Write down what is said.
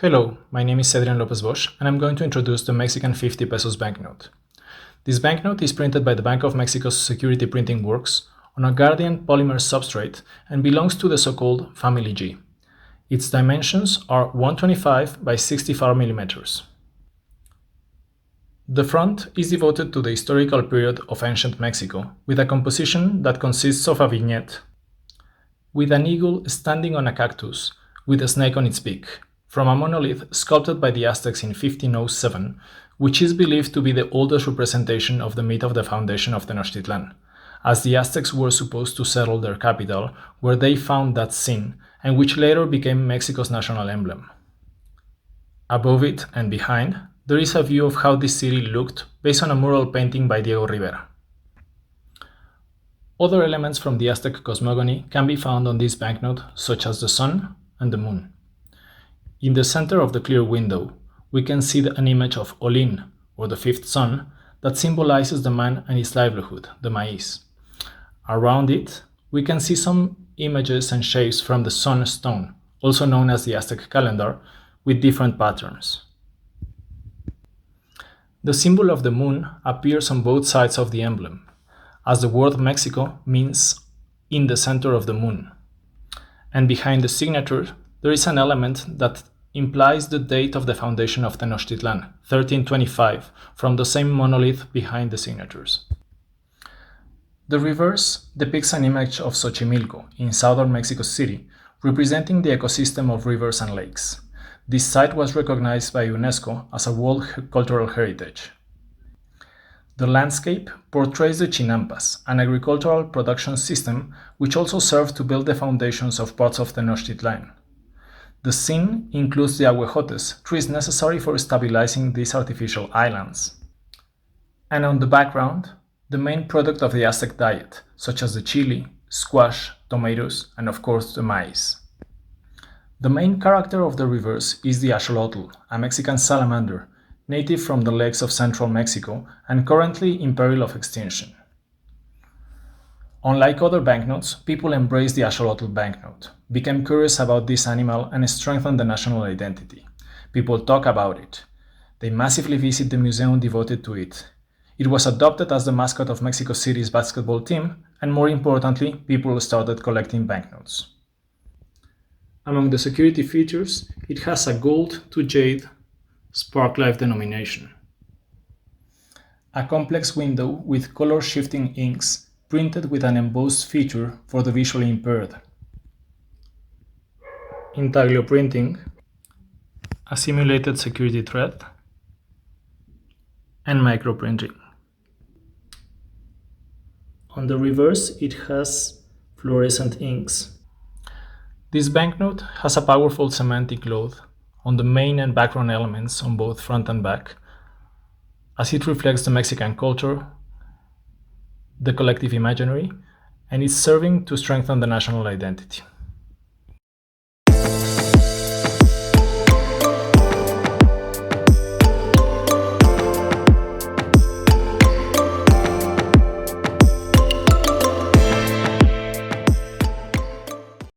Hello, my name is Adrian Lopez Bosch, and I'm going to introduce the Mexican 50 pesos banknote. This banknote is printed by the Bank of Mexico's Security Printing Works on a Guardian polymer substrate and belongs to the so-called Family G. Its dimensions are 125 by 65 millimeters. The front is devoted to the historical period of ancient Mexico, with a composition that consists of a vignette with an eagle standing on a cactus with a snake on its beak, from a monolith sculpted by the Aztecs in 1507, which is believed to be the oldest representation of the myth of the foundation of Tenochtitlan, as the Aztecs were supposed to settle their capital where they found that sin, and which later became Mexico's national emblem. Above it and behind, there is a view of how this city looked based on a mural painting by Diego Rivera. Other elements from the Aztec cosmogony can be found on this banknote, such as the sun and the moon. In the center of the clear window, we can see an image of Olin, or the fifth sun, that symbolizes the man and his livelihood, the maíz. Around it, we can see some images and shapes from the sun stone, also known as the Aztec calendar, with different patterns. The symbol of the moon appears on both sides of the emblem, as the word Mexico means in the center of the moon. And behind the signature, there is an element that implies the date of the foundation of Tenochtitlan, 1325, from the same monolith behind the signatures. The reverse depicts an image of Xochimilco in southern Mexico City, representing the ecosystem of rivers and lakes. This site was recognized by UNESCO as a World Cultural Heritage. The landscape portrays the chinampas, an agricultural production system which also served to build the foundations of parts of Tenochtitlan. The scene includes the ahuejotes, trees necessary for stabilizing these artificial islands. And on the background, the main product of the Aztec diet, such as the chili, squash, tomatoes, and of course the maize. The main character of the reverse is the axolotl, a Mexican salamander, native from the lakes of central Mexico and currently in peril of extinction. Unlike other banknotes, people embraced the axolotl banknote, became curious about this animal, and strengthened the national identity. People talk about it. They massively visit the museum devoted to it. It was adopted as the mascot of Mexico City's basketball team, and more importantly, people started collecting banknotes. Among the security features, it has a gold to jade spark-life denomination, a complex window with color-shifting inks printed with an embossed feature for the visually impaired, intaglio printing, a simulated security thread, and microprinting. On the reverse, it has fluorescent inks. This banknote has a powerful semantic load on the main and background elements on both front and back, as it reflects the Mexican culture, the collective imaginary, and is serving to strengthen the national identity.